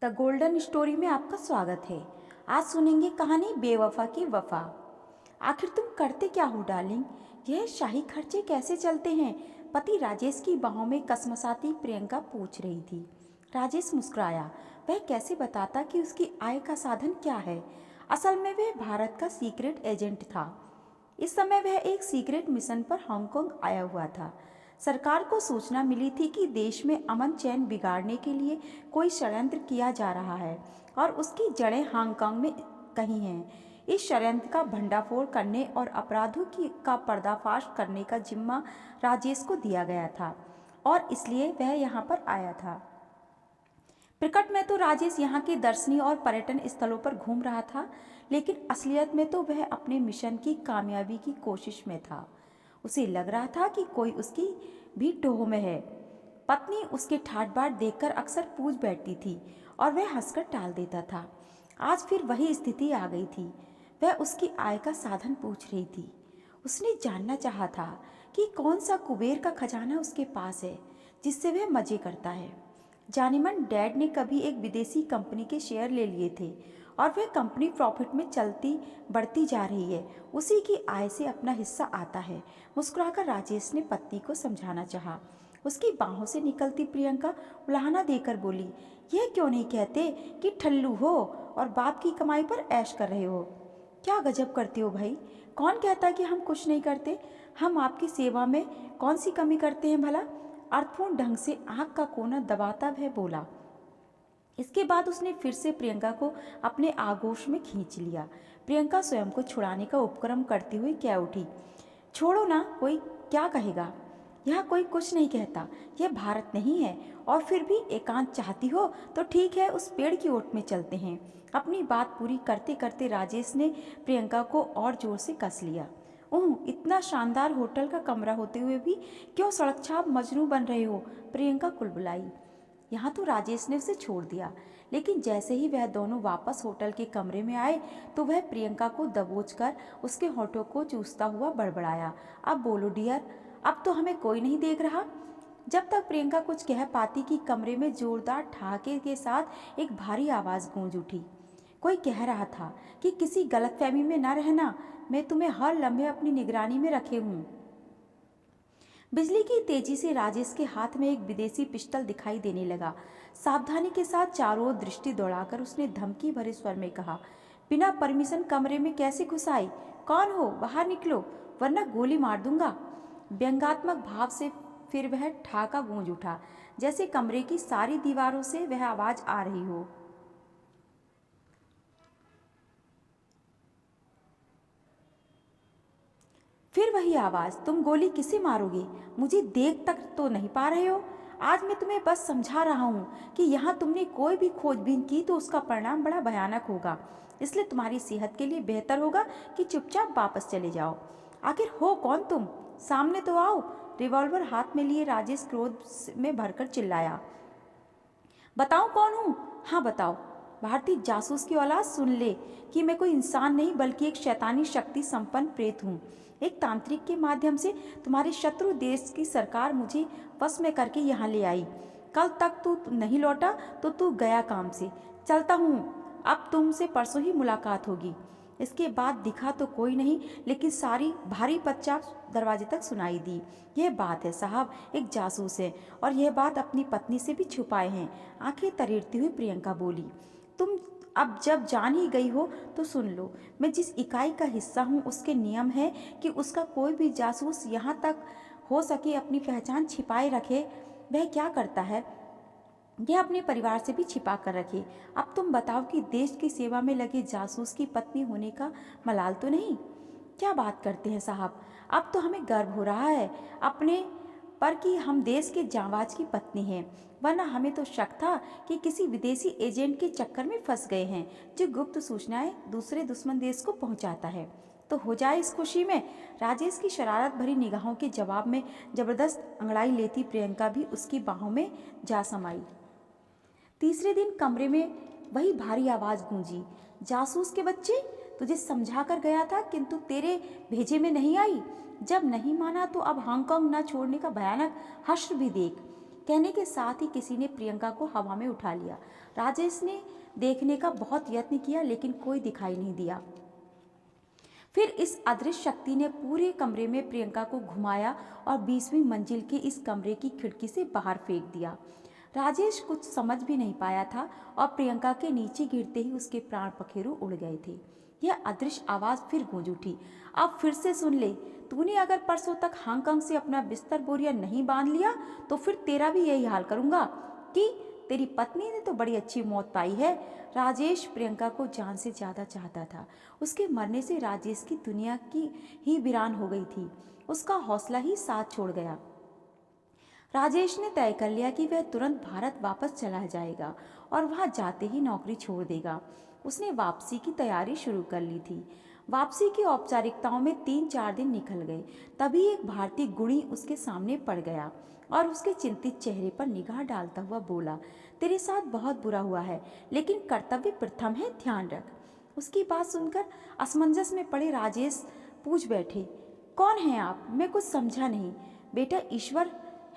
The golden story में आपका स्वागत है। आज सुनेंगे कहानी बेवफा की वफा। आखिर तुम करते क्या हो डार्लिंग? यह शाही खर्चे कैसे चलते हैं? पति राजेश की बाहों में कसमसाती प्रियंका पूछ रही थी। राजेश मुस्कुराया। वह कैसे बताता कि उसकी आय का साधन क्या है? असल में वह भारत का सीक्रेट एजेंट था। इस समय वह एक सीक्रेट मिशन पर हांगकांग आया हुआ था। सरकार को सूचना मिली थी कि देश में अमन चैन बिगाड़ने के लिए कोई षड्यंत्र किया जा रहा है और उसकी जड़ें हांगकांग में कहीं हैं। इस षड्यंत्र का भंडाफोड़ करने और अपराधों का पर्दाफाश करने का जिम्मा राजेश को दिया गया था और इसलिए वह यहाँ पर आया था। प्रकट में तो राजेश यहाँ के दर्शनीय और पर्यटन स्थलों पर घूम रहा था, लेकिन असलियत में तो वह अपने मिशन की कामयाबी की कोशिश में था। उसे लग रहा था कि कोई उसकी भी टोह में है। पत्नी उसके ठाट बाट देखकर अक्सर पूछ बैठती थी और वह हंसकर टाल देता था। आज फिर वही स्थिति आ गई थी। वह उसकी आय का साधन पूछ रही थी। उसने जानना चाहा था कि कौन सा कुबेर का खजाना उसके पास है जिससे वह मजे करता है। जानेमन डैड ने कभी एक विदेशी कंपनी के शेयर ले लिए थे और वह कंपनी प्रॉफिट में चलती बढ़ती जा रही है। उसी की आय से अपना हिस्सा आता है। मुस्कुराकर राजेश ने पत्नी को समझाना चाहा। उसकी बाहों से निकलती प्रियंका उलाहना देकर बोली, यह क्यों नहीं कहते कि ठल्लू हो और बाप की कमाई पर ऐश कर रहे हो? क्या गजब करते हो भाई। कौन कहता कि हम कुछ नहीं करते? हम आपकी सेवा में कौन सी कमी करते हैं भला? अर्थपूर्ण ढंग से आंख का कोना दबाता वह बोला। इसके बाद उसने फिर से प्रियंका को अपने आगोश में खींच लिया। प्रियंका स्वयं को छुड़ाने का उपक्रम करती हुई कह उठी, छोड़ो ना, कोई क्या कहेगा? यह कोई कुछ नहीं कहता। यह भारत नहीं है। और फिर भी एकांत चाहती हो तो ठीक है, उस पेड़ की ओट में चलते हैं। अपनी बात पूरी करते करते राजेश ने प्रियंका को और जोर से कस लिया। ओह, इतना शानदार होटल का कमरा होते हुए भी क्यों सड़क छाप मजनू बन रहे हो? प्रियंका कुलबुलाई। यहाँ तो राजेश ने उसे छोड़ दिया, लेकिन जैसे ही वह दोनों वापस होटल के कमरे में आए तो वह प्रियंका को दबोचकर उसके होठों को चूसता हुआ बड़बड़ाया, अब बोलो डियर, अब तो हमें कोई नहीं देख रहा। जब तक प्रियंका कुछ कह पाती कि कमरे में जोरदार ठहाके के साथ एक भारी आवाज़ गूंज उठी। कोई कह रहा था कि किसी गलतफहमी में न रहना, मैं तुम्हें हर लम्हे अपनी निगरानी में रखे हूँ। बिजली की तेजी से राजेश के हाथ में एक विदेशी पिस्टल दिखाई देने लगा। सावधानी के साथ चारों ओर दृष्टि दौड़ाकर उसने धमकी भरे स्वर में कहा, बिना परमिशन कमरे में कैसे घुस आई? कौन हो? बाहर निकलो वरना गोली मार दूंगा। व्यंग्यात्मक भाव से फिर वह ठहाका गूंज उठा, जैसे कमरे की सारी दीवारों से वह आवाज आ रही हो। फिर वही आवाज, तुम गोली किसे मारोगे? मुझे देख तक तो नहीं पा रहे हो? आज मैं तुम्हें बस समझा रहा हूँ कि यहाँ तुमने कोई भी खोजबीन की तो उसका परिणाम बड़ा भयानक होगा। इसलिए तुम्हारी सेहत के लिए बेहतर होगा कि चुपचाप वापस चले जाओ। आखिर हो कौन तुम? सामने तो आओ। रिवॉल्वर हाथ में लिए राजेश क्रोध में भरकर चिल्लाया, बताओ कौन हूँ? हाँ बताओ। भारतीय जासूस की औलाद, सुन ले कि मैं कोई इंसान नहीं बल्कि एक शैतानी शक्ति संपन्न प्रेत हूँ। एक तांत्रिक के माध्यम से तुम्हारे शत्रु देश की सरकार मुझे वश में करके यहाँ ले आई। कल तक तू नहीं लौटा तो तू गया काम से। चलता हूँ, अब तुमसे परसों ही मुलाकात होगी। इसके बाद दिखा तो कोई नहीं, लेकिन सारी भारी पदचाप दरवाजे तक सुनाई दी। यह बात है साहब, एक जासूस है और यह बात अपनी पत्नी से भी छुपाए हैं। आंखें तरेड़ती हुई प्रियंका बोली, तुम अब जब जान ही गई हो तो सुन लो। मैं जिस इकाई का हिस्सा हूँ उसके नियम है कि उसका कोई भी जासूस यहाँ तक हो सके अपनी पहचान छिपाए रखे। वह क्या करता है यह अपने परिवार से भी छिपा कर रखे। अब तुम बताओ कि देश की सेवा में लगे जासूस की पत्नी होने का मलाल तो नहीं? क्या बात करते हैं साहब, अब तो हमें गर्व हो रहा है अपने पर कि हम देश के जांबाज की पत्नी हैं, वरना हमें तो शक था कि किसी विदेशी एजेंट के चक्कर में फंस गए हैं जो गुप्त सूचनाएं दूसरे दुश्मन देश को पहुंचाता है। तो हो जाए इस खुशी में। राजेश की शरारत भरी निगाहों के जवाब में जबरदस्त अंगड़ाई लेती प्रियंका भी उसकी बाहों में जा समाई। तीसरे दिन कमरे में वही भारी आवाज गूंजी, जासूस के बच्चे, तुझे समझा कर गया था किंतु तेरे भेजे में नहीं आई। जब नहीं माना तो अब हांगकांग न छोड़ने का भयानक हश्र भी देख। कहने के साथ ही किसी ने प्रियंका को हवा में उठा लिया। राजेश ने देखने का बहुत यत्न किया लेकिन कोई दिखाई नहीं दिया। फिर इस अदृश्य शक्ति ने पूरे कमरे में प्रियंका को घुमाया और 20वीं मंजिल के इस कमरे की खिड़की से बाहर फेंक दिया। राजेश कुछ समझ भी नहीं पाया था और प्रियंका के नीचे गिरते ही उसके प्राण पखेरु उड़ गए थे। यह अदृश्य आवाज़ फिर गूंज उठी, अब फिर से सुन ले, तूने अगर परसों तक हांगकांग से अपना बिस्तर बोरिया नहीं बांध लिया तो फिर तेरा भी यही हाल करूंगा। कि तेरी पत्नी ने तो बड़ी अच्छी मौत पाई है। राजेश प्रियंका को जान से ज़्यादा चाहता था। उसके मरने से राजेश की दुनिया की ही वीरान हो गई थी। उसका हौसला ही साथ छोड़ गया। राजेश ने तय कर लिया कि वह तुरंत भारत वापस चला जाएगा और वहां जाते ही नौकरी छोड़ देगा। उसने वापसी की तैयारी शुरू कर ली थी। वापसी की औपचारिकताओं में 3-4 दिन निकल गए। तभी एक भारतीय गुणी उसके सामने पड़ गया और उसके चिंतित चेहरे पर निगाह डालता हुआ बोला, तेरे साथ बहुत बुरा हुआ है, लेकिन कर्तव्य प्रथम है, ध्यान रख। उसकी बात सुनकर असमंजस में पड़े राजेश पूछ बैठे, कौन है आप? मैं कुछ समझा नहीं। बेटा, ईश्वर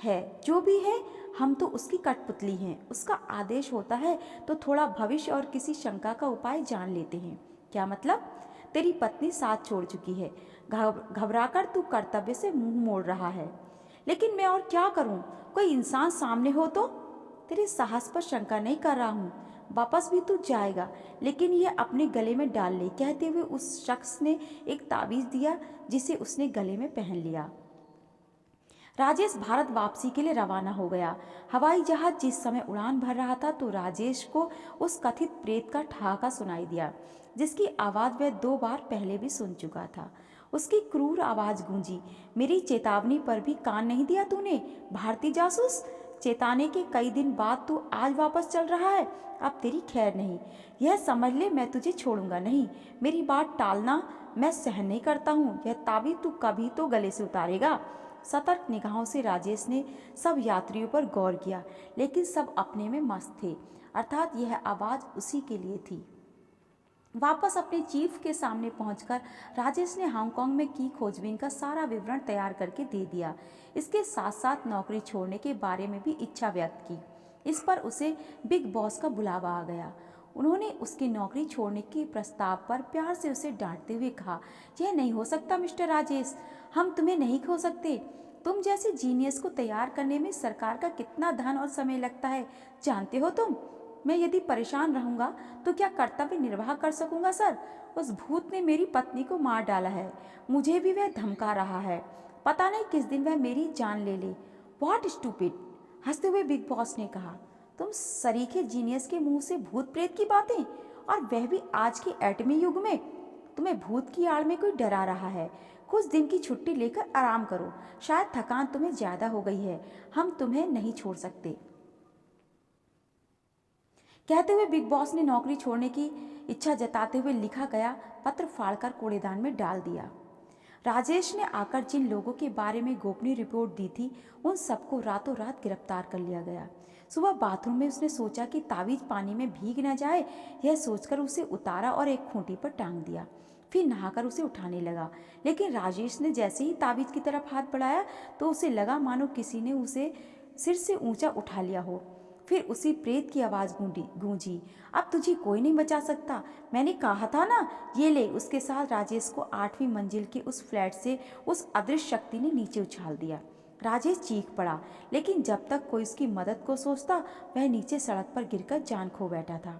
है, जो भी है, हम तो उसकी कठपुतली हैं। उसका आदेश होता है तो थोड़ा भविष्य और किसी शंका का उपाय जान लेते हैं। क्या मतलब? तेरी पत्नी साथ छोड़ चुकी है। घबराकर तू कर्तव्य से मुंह मोड़ रहा है। लेकिन मैं और क्या करूं? कोई इंसान सामने हो तो? तेरे साहस पर शंका नहीं कर रहा हूं। वापस भी तू जाएगा, लेकिन यह अपने गले में डाल ले। कहते हुए उस शख्स ने एक ताबीज दिया जिसे उसने गले में पहन लिया। राजेश भारत वापसी के लिए रवाना हो गया। हवाई जहाज जिस समय उड़ान भर रहा था तो राजेश को उस कथित प्रेत का ठहाका सुनाई दिया, जिसकी आवाज़ वह 2 बार पहले भी सुन चुका था। उसकी क्रूर आवाज़ गूंजी, मेरी चेतावनी पर भी कान नहीं दिया तूने, भारतीय जासूस। चेताने के कई दिन बाद तू आज वापस चल रहा है। अब तेरी खैर नहीं। यह समझ ले, मैं तुझे छोड़ूंगा नहीं। मेरी बात टालना मैं सहन नहीं करता हूँ। यह ताबीज तू कभी तो गले से उतारेगा। सतर्क निगाहों से राजेश ने सब यात्रियों पर गौर किया, लेकिन सब अपने में मस्त थे, अर्थात यह आवाज़ उसी के लिए थी। वापस अपने चीफ के सामने पहुंचकर राजेश ने हांगकांग में की खोजबीन का सारा विवरण तैयार करके दे दिया। इसके साथ साथ नौकरी छोड़ने के बारे में भी इच्छा व्यक्त की। इस पर उसे बिग बॉस का बुलावा आ गया। उन्होंने उसकी नौकरी छोड़ने के प्रस्ताव पर प्यार से उसे डांटते हुए कहा, यह नहीं हो सकता मिस्टर राजेश, हम तुम्हें नहीं खो सकते। तुम जैसे जीनियस को तैयार करने में सरकार का कितना धन और समय लगता है, जानते हो तुम? मैं यदि परेशान रहूंगा तो क्या कर्तव्य निर्वाह कर सकूंगा सर? उस भूत ने मेरी पत्नी को मार डाला है। मुझे भी वह धमका रहा है। पता नहीं किस दिन वह मेरी जान ले ले। What stupid! हंसते हुए बिग बॉस ने कहा, तुम सरीखे जीनियस के मुंह से भूत प्रेत की बातें, और वह भी आज के एटमी युग में। तुम्हें भूत की आड़ में कोई डरा रहा है। कुछ दिन की छुट्टी लेकर आराम करो। शायद थकान तुम्हें ज्यादा हो गई है। हम तुम्हें नहीं छोड़ सकते। कहते हुए बिग बॉस ने नौकरी छोड़ने की इच्छा जताते हुए लिखा गया पत्र फाड़कर कूड़ेदान में डाल दिया। राजेश ने आकर जिन लोगों के बारे में गोपनीय रिपोर्ट दी थी, उन सबको रातों रात गिरफ्तार कर लिया गया। सुबह बाथरूम में उसने सोचा कि ताबीज पानी में भीग न जाए। यह सोचकर उसे उतारा और एक खूंटी पर टांग दिया। फिर नहाकर उसे उठाने लगा, लेकिन राजेश ने जैसे ही ताबीज की तरफ हाथ बढ़ाया तो उसे लगा मानो किसी ने उसे सिर से ऊंचा उठा लिया हो। फिर उसी प्रेत की आवाज़ गूंजी, अब तुझे कोई नहीं बचा सकता, मैंने कहा था ना। ये ले। उसके साथ राजेश को 8वीं मंजिल के उस फ्लैट से उस अदृश्य शक्ति ने नीचे उछाल दिया। राजेश चीख पड़ा, लेकिन जब तक कोई उसकी मदद को सोचता, वह नीचे सड़क पर गिरकर जान खो बैठा था।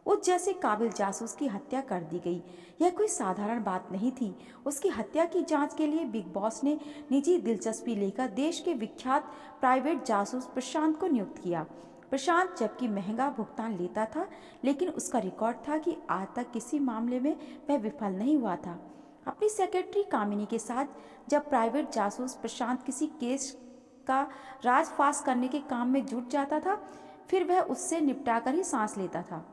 उस जैसे काबिल जासूस की हत्या कर दी गई। यह कोई साधारण बात नहीं थी। उसकी हत्या की जांच के लिए बिग बॉस ने निजी दिलचस्पी लेकर देश के विख्यात प्राइवेट जासूस प्रशांत को नियुक्त किया। प्रशांत जबकि महंगा भुगतान लेता था, लेकिन उसका रिकॉर्ड था कि आज तक किसी मामले में वह विफल नहीं हुआ था। अपनी सेक्रेटरी कामिनी के साथ जब प्राइवेट जासूस प्रशांत किसी केस का राजफाश करने के काम में जुट जाता था, फिर वह उससे निपटाकर ही सांस लेता था।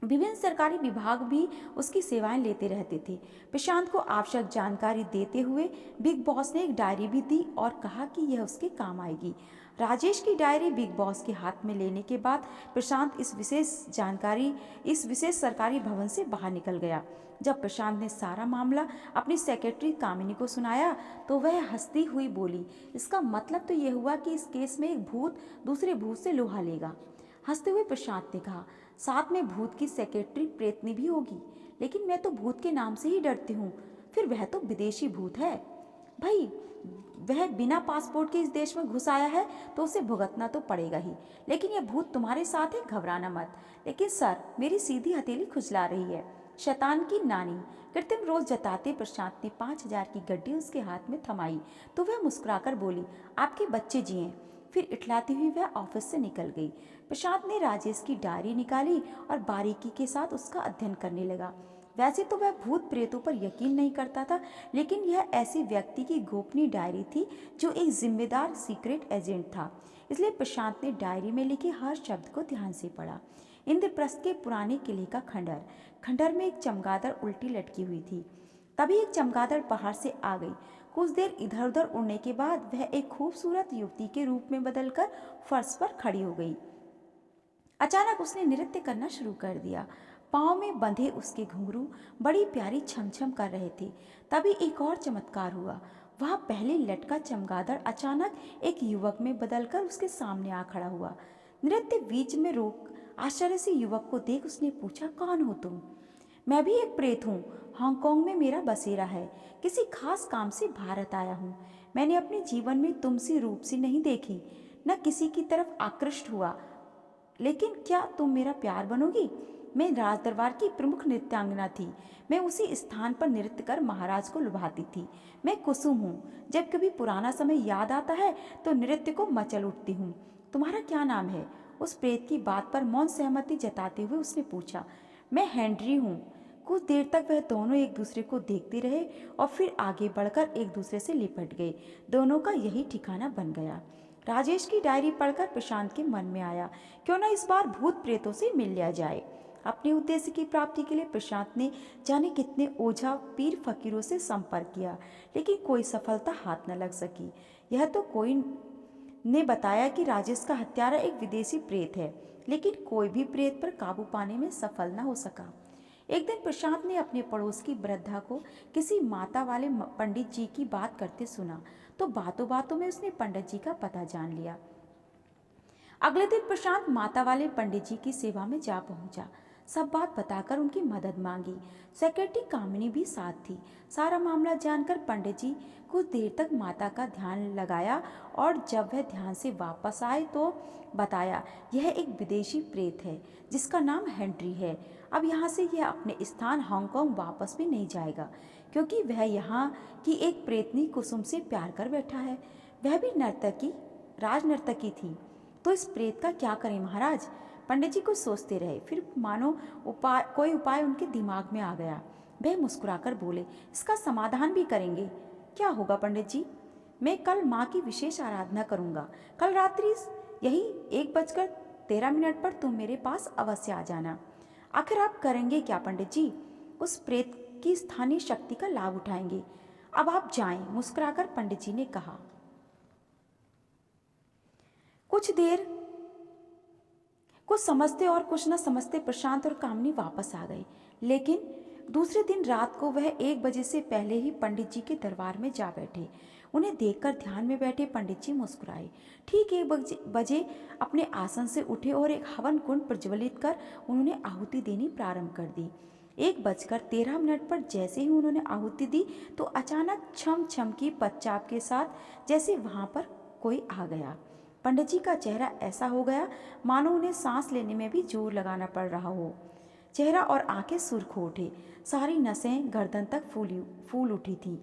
विभिन्न सरकारी विभाग भी उसकी सेवाएं लेते रहते थे। प्रशांत को आवश्यक जानकारी देते हुए बिग बॉस ने एक डायरी भी दी और कहा कि यह उसके काम आएगी। राजेश की डायरी बिग बॉस के हाथ में लेने के बाद प्रशांत इस विशेष सरकारी भवन से बाहर निकल गया। जब प्रशांत ने सारा मामला अपनी सेक्रेटरी कामिनी को सुनाया तो वह हंसती हुई बोली, इसका मतलब तो यह हुआ कि इस केस में एक भूत दूसरे भूत से लोहा लेगा। हंसते हुए प्रशांत ने कहा, साथ में भूत की सेक्रेटरी प्रेतनी भी होगी, लेकिन मैं तो भूत के नाम से ही डरती हूँ। फिर वह तो विदेशी भूत है भाई, वह बिना पासपोर्ट के इस देश में घुस आया है तो उसे भुगतना तो पड़ेगा ही, लेकिन यह भूत तुम्हारे साथ है, घबराना मत। लेकिन सर, मेरी सीधी हथेली खुजला रही है। शैतान की नानी कृत्रिम रोज जताते प्रशांत ने 5,000 की गड्डी उसके हाथ में थमाई तो वह मुस्कुराकर बोली, आपके बच्चे जिए। फिर इठलाती हुई वह ऑफिस से निकल गई। प्रशांत ने राजेश की डायरी निकाली और बारीकी के साथ उसका अध्ययन करने लगा। वैसे तो वह भूत प्रेतों पर यकीन नहीं करता था, लेकिन यह ऐसी व्यक्ति की गोपनीय डायरी थी जो एक जिम्मेदार सीक्रेट एजेंट था। इसलिए प्रशांत ने डायरी में लिखे हर शब्द को ध्यान से पढ़ा। इंद्रप्रस्थ के पुराने किले का खंडर में एक चमगादड़ उल्टी लटकी हुई थी। तभी एक चमगादड़ बाहर से आ गई। कुछ देर इधर उधर उड़ने के बाद वह एक खूबसूरत युवती के रूप में बदलकर फर्श पर खड़ी हो गई। अचानक उसने नृत्य करना शुरू कर दिया। पाँव में बंधे उसके घुंघरू बड़ी प्यारी छमछम कर रहे थे। तभी एक और चमत्कार हुआ। वहाँ पहले लटका चमगादड़ अचानक एक युवक में बदलकर उसके सामने आ खड़ा हुआ। नृत्य बीच में रोक आश्चर्य से युवक को देख उसने पूछा, कौन हो तुम? मैं भी एक प्रेत हूँ, हांगकांग में मेरा बसेरा है, किसी खास काम से भारत आया हूँ। मैंने अपने जीवन में तुमसे रूप से नहीं देखी, न किसी की तरफ आकृष्ट हुआ, लेकिन क्या तुम मेरा प्यार बनोगी? मैं राज दरबार की प्रमुख नृत्यांगना थी। मैं उसी स्थान पर नृत्य कर महाराज को लुभाती थी। मैं कुसुम हूँ। जब कभी पुराना समय याद आता है तो नृत्य को मचल उठती हूँ। तुम्हारा क्या नाम है? उस प्रेत की बात पर मौन सहमति जताते हुए उसने पूछा। मैं हेनरी हूँ। कुछ देर तक वह दोनों एक दूसरे को देखते रहे और फिर आगे बढ़कर एक दूसरे से लिपट गए। दोनों का यही ठिकाना बन गया। राजेश की डायरी पढ़कर प्रशांत के मन में आया, क्यों न इस बार भूत प्रेतों से मिल लिया जाए। अपने उद्देश्य की प्राप्ति के लिए प्रशांत ने जाने कितने ओझा पीर फकीरों से संपर्क किया, लेकिन कोई सफलता हाथ न लग सकी। यह तो कोई ने बताया कि राजेश का हत्यारा एक विदेशी प्रेत है, लेकिन कोई भी प्रेत पर काबू पाने में सफल न हो सका। एक दिन प्रशांत ने अपने पड़ोस की वृद्धा को किसी माता वाले पंडित जी की बात करते सुना, तो बातों बातों में उसने पंडित जी का पता जान लिया। अगले दिन प्रशांत माता वाले पंडित जी की सेवा में जा पहुंचा। सब बात बताकर उनकी मदद मांगी। सेक्रेटरी कामिनी भी साथ थी। सारा मामला जानकर पंडित जी कुछ देर तक माता का ध्यान लगाया और जब वह ध्यान से वापस आए तो बताया, यह एक विदेशी प्रेत है जिसका नाम हेनरी है। अब यहाँ से यह अपने स्थान हांगकांग वापस भी नहीं जाएगा, क्योंकि वह यहाँ की एक प्रेतनी कुसुम से प्यार कर बैठा है। वह भी राज नर्तकी थी। तो इस प्रेत का क्या करें महाराज? पंडित जी कुछ सोचते रहे, फिर मानो कोई उपाय उनके दिमाग में आ गया। वह मुस्कुराकर बोले, इसका समाधान भी करेंगे। क्या होगा पंडित जी? मैं कल माँ की विशेष आराधना करूँगा। कल रात्रि यही 1:13 पर तुम मेरे पास अवश्य आ जाना। आखिर आप करेंगे क्या पंडित जी? उस प्रेत की स्थानीय शक्ति का लाभ उठाएंगे। अब आप जाएं, मुस्कुराकर पंडित जी ने कहा। कुछ समझते और कुछ न समझते प्रशांत और कामिनी वापस आ गए, लेकिन दूसरे दिन रात को वह 1 बजे से पहले ही पंडित जी के दरबार में जा बैठे। उन्हें देखकर ध्यान में बैठे पंडित जी मुस्कुराए। ठीक 1 बजे अपने आसन से उठे और एक हवन कुंड प्रज्वलित कर उन्होंने आहुति देनी प्रारंभ कर दी। 1:13 पर जैसे ही उन्होंने आहुति दी तो अचानक छम छम की पदचाप के साथ जैसे वहां पर कोई आ गया। पंडित जी का चेहरा ऐसा हो गया मानो उन्हें सांस लेने में भी जोर लगाना पड़ रहा हो। चेहरा और आंखें सुर्ख हो उठे, सारी नसें गर्दन तक फूल उठी थीं।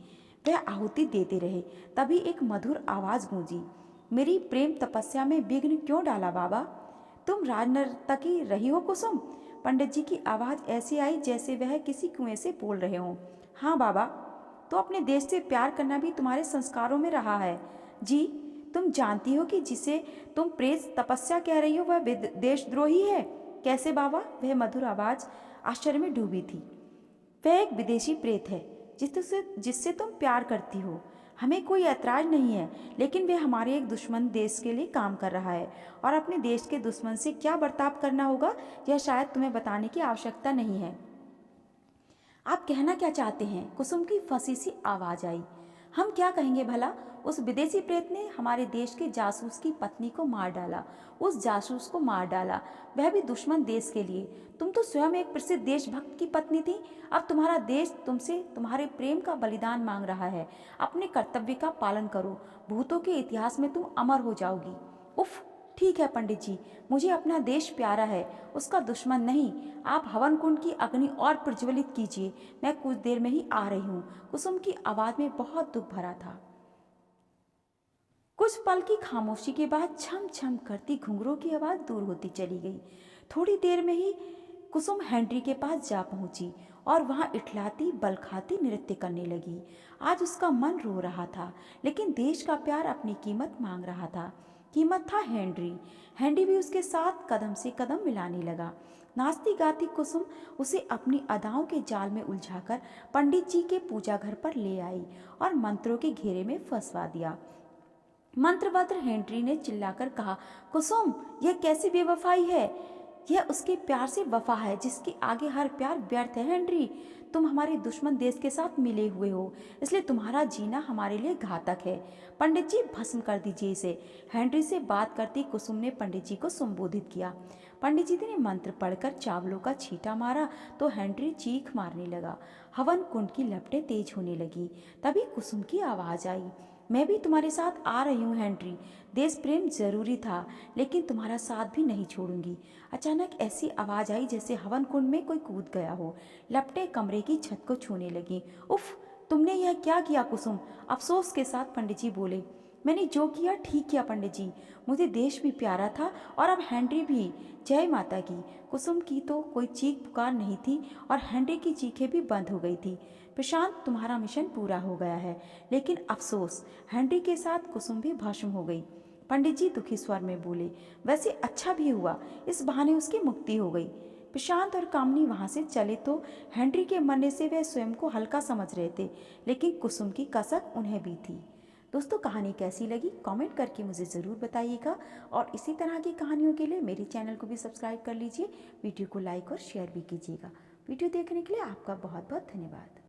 वह आहुति देते रहे। तभी एक मधुर आवाज गूंजी, मेरी प्रेम तपस्या में विघ्न क्यों डाला बाबा? तुम राजनर्तकी रही हो कुसुम? पंडित जी की आवाज ऐसी आई जैसे वह किसी कुएं से बोल रहे हों। हाँ बाबा, तो अपने देश से प्यार करना भी तुम्हारे संस्कारों में रहा है। जी, तुम जानती हो कि जिसे तुम प्रेत तपस्या कह रही हो वह देशद्रोही है। कैसे बाबा? वह मधुर आवाज आश्चर्य में डूबी थी। वह एक विदेशी प्रेत है जिससे तुम प्यार करती हो। हमें कोई ऐतराज़ नहीं है, लेकिन वह हमारे एक दुश्मन देश के लिए काम कर रहा है और अपने देश के दुश्मन से क्या बर्ताव करना होगा यह शायद तुम्हें बताने की आवश्यकता नहीं है। आप कहना क्या चाहते हैं? कुसुम की फंसी सी आवाज आई। हम क्या कहेंगे भला? उस विदेशी प्रेत ने हमारे देश के जासूस की पत्नी को मार डाला, उस जासूस को मार डाला, वह भी दुश्मन देश के लिए। तुम तो स्वयं एक प्रसिद्ध देशभक्त की पत्नी थी। अब तुम्हारा देश तुमसे तुम्हारे प्रेम का बलिदान मांग रहा है। अपने कर्तव्य का पालन करो, भूतों के इतिहास में तुम अमर हो जाओगी। उफ, ठीक है पंडित जी, मुझे अपना देश प्यारा है, उसका दुश्मन नहीं। आप हवन कुंड की अग्नि और प्रज्वलित कीजिए, मैं कुछ देर में ही आ रही हूँ। कुसुम की आवाज में बहुत दुख भरा था। कुछ पल की खामोशी के बाद छम छम करती घुंघरों की आवाज दूर होती चली गई। थोड़ी देर में ही कुसुम हेनरी के पास जा पहुंची और वहां इठलाती बल खाती नृत्य करने लगी। आज उसका मन रो रहा था, लेकिन देश का प्यार अपनी कीमत मांग रहा था। कीमत था हेनरी। हेनरी भी उसके साथ कदम से कदम मिलाने लगा। नाचती गाती कुसुम उसे अपनी अदाओं के जाल में उलझाकर पंडित जी के पूजा घर पर ले आई और मंत्रों के घेरे में फंसवा दिया। मंत्रवज्र हेनरी ने चिल्लाकर कहा, कुसुम, यह कैसी बेवफाई है? यह उसके प्यार से वफा है जिसके आगे हर प्यार व्यर्थ है। हेनरी, तुम हमारे दुश्मन देश के साथ मिले हुए हो, इसलिए तुम्हारा जीना हमारे लिए घातक है। पंडित जी, भस्म कर दीजिए इसे। हेनरी से बात करती कुसुम ने पंडित जी को संबोधित किया। पंडित जी ने मंत्र पढ़कर चावलों का छींटा मारा तो हेनरी चीख मारने लगा। हवन कुंड की लपटें तेज होने लगी। तभी कुसुम की आवाज आई, मैं भी तुम्हारे साथ आ रही हूँ हेनरी। देश प्रेम जरूरी था, लेकिन तुम्हारा साथ भी नहीं छोड़ूंगी। अचानक ऐसी आवाज आई जैसे हवन कुंड में कोई कूद गया हो। लपटें कमरे की छत को छूने लगी। उफ, तुमने यह क्या किया कुसुम? अफसोस के साथ पंडित जी बोले। मैंने जो किया ठीक किया पंडित जी। मुझे देश भी प्यारा था और अब हेनरी भी। जय माता की। कुसुम की तो कोई चीख पुकार नहीं थी और हेनरी की चीखें भी बंद हो गई थी। प्रशांत, तुम्हारा मिशन पूरा हो गया है, लेकिन अफसोस, हेनरी के साथ कुसुम भी भस्म हो गई। पंडित जी दुखी स्वर में बोले। वैसे अच्छा भी हुआ, इस बहाने उसकी मुक्ति हो गई। प्रशांत और कामनी वहां से चले तो हेनरी के मरने से वे स्वयं को हल्का समझ रहे थे, लेकिन कुसुम की कसक उन्हें भी थी। दोस्तों, कहानी कैसी लगी कमेंट करके मुझे ज़रूर बताइएगा और इसी तरह की कहानियों के लिए मेरे चैनल को भी सब्सक्राइब कर लीजिए। वीडियो को लाइक और शेयर भी कीजिएगा। वीडियो देखने के लिए आपका बहुत बहुत धन्यवाद।